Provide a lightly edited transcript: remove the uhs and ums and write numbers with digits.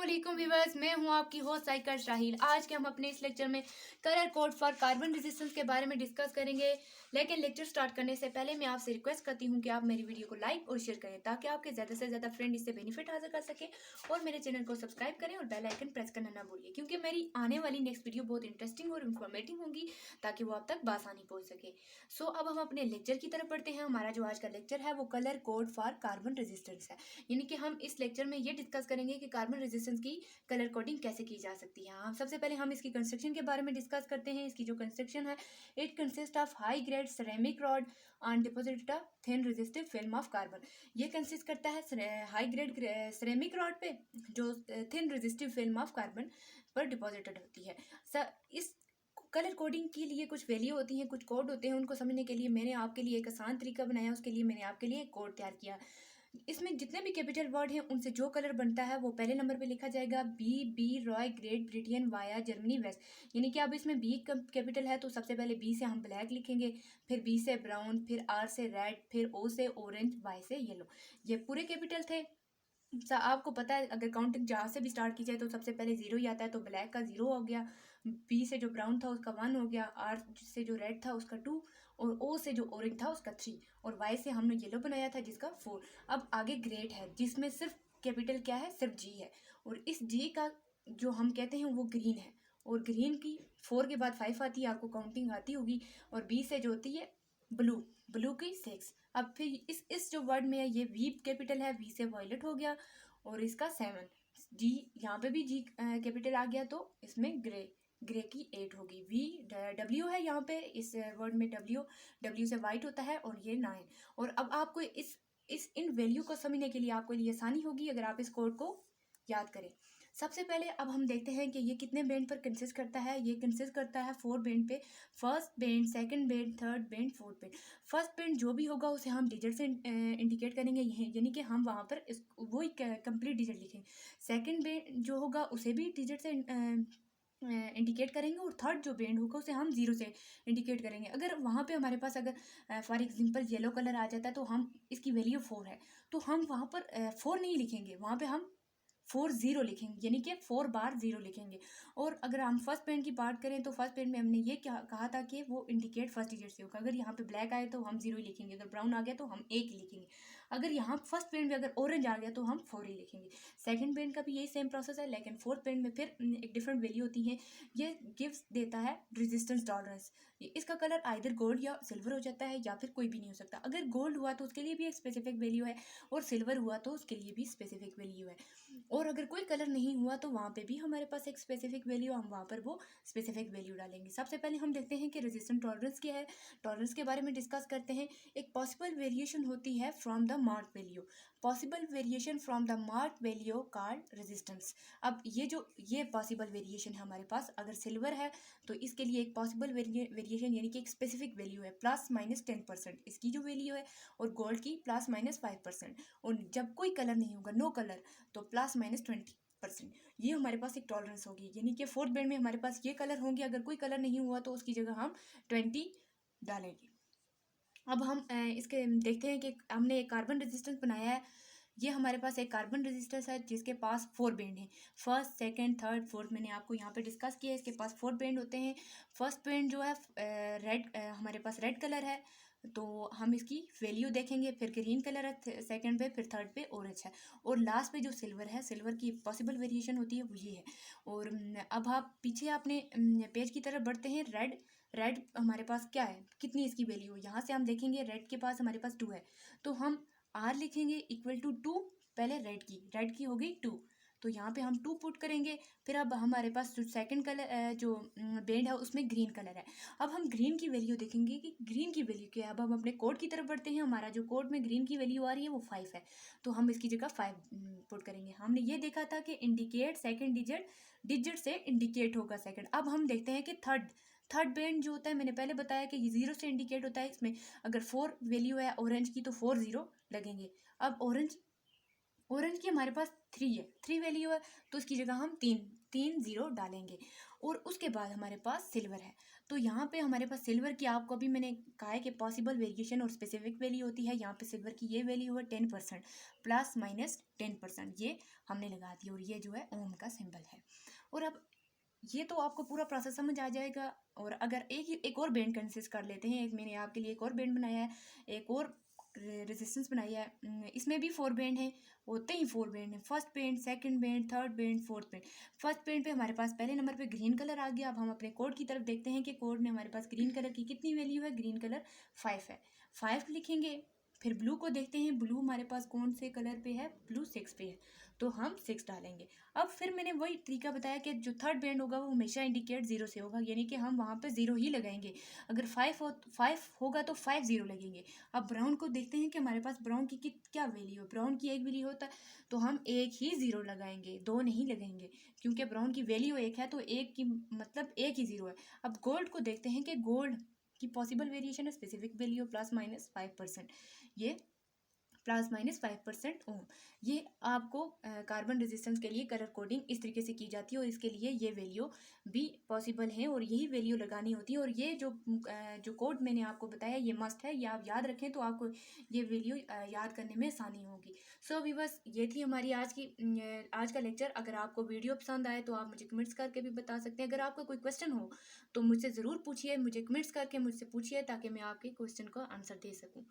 अस्सलामुअलैकुम व्यूअर्स, मैं हूं आपकी होस्ट साइकर शाहिल। आज के हम अपने इस लेक्चर में colour code for carbon resistance के बारे में डिस्कस करेंगे। लेकिन लेक्चर स्टार्ट करने से पहले मैं आपसे रिक्वेस्ट करती हूं कि आप मेरी वीडियो को लाइक और शेयर करें ताकि आपके ज़्यादा से ज़्यादा फ्रेंड इससे बेनिफिट हासिल कर सके, और मेरे चैनल को सब्सक्राइब करें और बेल आइकन प्रेस करना ना भूलिए, क्योंकि मेरी आने वाली नेक्स्ट वीडियो बहुत इंटरेस्टिंग और इन्फॉर्मेटिव होंगी ताकि वो आप तक बआसानी पहुँच सके। सो अब हम अपने लेक्चर की तरफ बढ़ते हैं। हमारा जो आज का लेक्चर है वो colour code for carbon resistance है, यानी कि हम इस लेक्चर में ये डिस्कस करेंगे कि कार्बन रेजिस्टेंस की कलर कोडिंग कैसे की जा सकती है। हम सबसे पहले हम इसकी कंस्ट्रक्शन के बारे में डिस्कस करते हैं। इसकी जो कंस्ट्रक्शन है, it consist of high grade ceramic rod on deposited thin resistive film of carbon. ये कंसिस्ट करता है हाई ग्रेड सेरेमिक रॉड पे जो thin resistive film of carbon पर डिपॉजिटेड होती है। इस कलर कोडिंग के लिए कुछ वैल्यू होती हैं, कुछ कोड होते हैं। उनको समझने के लिए मैंने आपके लिए एक आसान तरीका बनाया, उसके लिए मैंने आपके लिए एक कोड तैयार किया। इसमें जितने भी कैपिटल वर्ड हैं उनसे जो कलर बनता है वो पहले नंबर पे लिखा जाएगा B Roy Great Britain via Germany west. यानी कि अब इसमें बी कैपिटल है तो सबसे पहले बी से हम ब्लैक लिखेंगे, फिर बी से ब्राउन, फिर आर से रेड, फिर ओ से ऑरेंज, वाई से येलो। ये पूरे कैपिटल थे। आपको पता है अगर काउंटिंग जहाँ से भी स्टार्ट की जाए तो सबसे पहले जीरो ही आता है, तो ब्लैक का जीरो हो गया, बी से जो ब्राउन था उसका वन हो गया, आर से जो रेड था उसका टू, और ओ से जो ऑरेंज था उसका थ्री, और वाई से हमने येलो बनाया था जिसका फोर। अब आगे ग्रेट है जिसमें सिर्फ कैपिटल क्या है, सिर्फ जी है, और इस जी का जो हम कहते हैं वो ग्रीन है, और ग्रीन की फोर के बाद फाइव आती है, आपको काउंटिंग आती होगी, और बी से जो होती है ब्लू, ब्लू की सिक्स। अब फिर इस जो वर्ड में है ये वी कैपिटल है, वी से वॉयलेट हो गया, और इसका सेवन। जी यहाँ पे भी जी कैपिटल आ गया तो इसमें ग्रे, ग्रे की एट होगी। वी डब्ल्यू है यहाँ पे, इस वर्ड में डब्ल्यू से वाइट होता है, और ये नाइन। और अब आपको इस इन वैल्यू को समझने के लिए आपको लिए आसानी होगी अगर आप इस कोड को याद करें। सबसे पहले अब हम देखते हैं कि ये कितने बैंड पर कंसिस्ट करता है। ये कंसिस्ट करता है फोर बैंड पे, first band, second band, third band, fourth band. First band जो भी होगा उसे हम डिजिट से इंडिकेट करेंगे, यानी कि हम वहाँ पर वो ही कंप्लीट डिजिट लिखेंगे। सेकंड बैंड जो होगा उसे भी डिजिट से इंडिकेट करेंगे, और थर्ड जो बैंड होगा उसे हम जीरो से इंडिकेट करेंगे। अगर वहाँ पे हमारे पास अगर फॉर एग्जांपल येलो कलर आ जाता है तो हम इसकी वैल्यू फोर है तो हम वहाँ पर फोर नहीं लिखेंगे, वहाँ पे हम 40 लिखेंगे, यानी कि 4 बार 0 लिखेंगे। और अगर हम फर्स्ट पेन की बात करें तो फर्स्ट पेन में हमने ये क्या कहा था कि वो इंडिकेट फर्स्ट डिजिट से होगा। अगर यहाँ पे ब्लैक आए तो हम 0 ही लिखेंगे, अगर ब्राउन आ गया तो हम एक ही लिखेंगे, अगर यहाँ फर्स्ट पेन में अगर ऑरेंज आ गया तो हम 4 ही लिखेंगे। सेकंड पेन का भी यही सेम प्रोसेस है, लेकिन फोर्थ पेन में फिर एक डिफरेंट वैल्यू होती है। ये गिव्स देता है रेजिस्टेंस टॉलरेंस। इसका कलर आइदर गोल्ड या सिल्वर हो जाता है, या फिर कोई भी नहीं हो सकता। अगर गोल्ड हुआ तो उसके लिए भी एक स्पेसिफिक वैल्यू है, और सिल्वर हुआ तो उसके लिए भी स्पेसिफिक वैल्यू है, और अगर कोई कलर नहीं हुआ तो वहाँ पे भी हमारे पास एक स्पेसिफिक वैल्यू, हम वहाँ पर वो स्पेसिफिक वैल्यू डालेंगे। सबसे पहले हम देखते हैं कि रेजिस्टेंस टॉलरेंस क्या है। टॉलरेंस के बारे में डिस्कस करते हैं। एक पॉसिबल वेरिएशन होती है from the mark value, possible variation from the mark value called resistance. अब ये पॉसिबल वेरिएशन है हमारे पास। अगर सिल्वर है तो इसके लिए एक पॉसिबल वेरिएशन यानी कि एक स्पेसिफिक वैल्यू है +-10%, इसकी जो वैल्यू है, और गोल्ड की +-5%। और जब कोई कलर नहीं होगा, नो कलर, तो +-20%। ये हमारे पास एक टॉलरेंस होगी, यानी कि फोर्थ बैंड में हमारे पास ये कलर होंगे, अगर कोई कलर नहीं हुआ तो उसकी जगह हम 20 डालेंगे। अब हम इसके देखते हैं कि हमने एक कार्बन रेजिस्टेंस बनाया है। ये हमारे पास एक कार्बन रेजिस्टेंस है जिसके पास फोर बैंड है, फर्स्ट, सेकंड, थर्ड, फोर्थ। मैंने आपको यहाँ पे डिस्कस किया है, इसके पास फोर बैंड होते हैं। फर्स्ट बैंड जो है रेड, हमारे पास रेड कलर है, तो हम इसकी वैल्यू देखेंगे। फिर ग्रीन कलर है सेकंड पे, फिर थर्ड पे ऑरेंज है, और लास्ट पे जो सिल्वर है, सिल्वर की पॉसिबल वेरिएशन होती है वो ये है। और अब आप पीछे अपने पेज की तरफ बढ़ते हैं। रेड, रेड हमारे पास क्या है, कितनी इसकी वैल्यू, यहाँ से हम देखेंगे रेड के पास हमारे पास 2 है, तो हम आर लिखेंगे इक्वल टू 2। पहले रेड की हो गई 2, तो यहाँ पे हम 2 पुट करेंगे। फिर अब हमारे पास जो सेकंड कलर जो बेंड है उसमें ग्रीन कलर है। अब हम ग्रीन की वैल्यू देखेंगे कि ग्रीन की वैल्यू क्या है। अब हम अपने कोड की तरफ बढ़ते हैं। हमारा जो कोड में ग्रीन की वैल्यू आ रही है वो 5 है, तो हम इसकी जगह 5 पुट करेंगे। हमने ये देखा था कि इंडिकेट सेकंड डिजिट से इंडिकेट होगा सेकंड। अब हम देखते हैं कि थर्ड बैंड जो होता है, मैंने पहले बताया कि ये 0 से इंडिकेट होता है। इसमें अगर 4 वैल्यू है ऑरेंज की तो 4 0 लगेंगे। अब ऑरेंज ऑरेंज की हमारे पास 3 है, 3 वैल्यू है, तो उसकी जगह हम 3 0 डालेंगे। और उसके बाद हमारे पास सिल्वर है, तो यहाँ पे हमारे पास सिल्वर की आपको अभी मैंने कहा है कि पॉसिबल वेरिएशन और स्पेसिफिक वैल्यू होती है। यहाँ पे सिल्वर की ये वैल्यू है 10%, प्लस माइनस 10%, ये हमने लगा दी, और ये जो है ओम का सिंबल है। और अब ये तो आपको पूरा प्रोसेस समझ आ जाएगा। और अगर एक और बैंड कंसिस्ट कर लेते हैं, एक मैंने आपके लिए एक और बैंड बनाया है, एक और रेजिस्टेंस बनाई है, इसमें भी 4 बैंड है, होते ही 4 बैंड है। First band, second band, third band, fourth band. First band पे हमारे पास पहले नंबर पे ग्रीन कलर आ गया। अब हम अपने कोड की तरफ देखते हैं कि कोड में हमारे पास ग्रीन कलर की कितनी वैल्यू है। ग्रीन कलर 5 है, 5 लिखेंगे। फिर ब्लू को देखते हैं, ब्लू हमारे पास कौन से कलर पे है, ब्लू 6 पे है, तो हम 6 डालेंगे। अब फिर मैंने वही तरीका बताया कि जो थर्ड बैंड होगा वो हमेशा इंडिकेट 0 से होगा, यानी कि हम वहाँ पे 0 ही लगाएंगे। अगर 5 होगा तो 5 0 लगेंगे। अब ब्राउन को देखते हैं कि हमारे पास ब्राउन की क्या वैल्यू है। ब्राउन की 1 वैल्यू होता है, तो हम 1 ही 0 लगाएंगे, 2 नहीं लगाएंगे, क्योंकि ब्राउन की वैल्यू 1 है, तो 1 की मतलब 1 ही 0 है। अब गोल्ड को देखते हैं कि गोल्ड की पॉसिबल वेरिएशन है स्पेसिफिक वैल्यू प्लस माइनस 5%, ये प्लस माइनस 5% ओम। ये आपको कार्बन रेजिस्टेंस के लिए कलर कोडिंग इस तरीके से की जाती है, और इसके लिए ये वैल्यू भी पॉसिबल है, और यही वैल्यू लगानी होती है। और ये जो कोड मैंने आपको बताया ये मस्ट है, ये आप याद रखें तो आपको ये वैल्यू याद करने में आसानी होगी। सो भी बस ये थी हमारी आज का लेक्चर। अगर आपको वीडियो पसंद आए तो आप मुझे कमेंट्स करके भी बता सकते हैं। अगर आपका कोई क्वेश्चन हो तो मुझसे ज़रूर पूछिए, मुझे कमेंट्स करके मुझसे पूछिए, ताकि मैं आपके क्वेश्चन का आंसर दे सकूँ।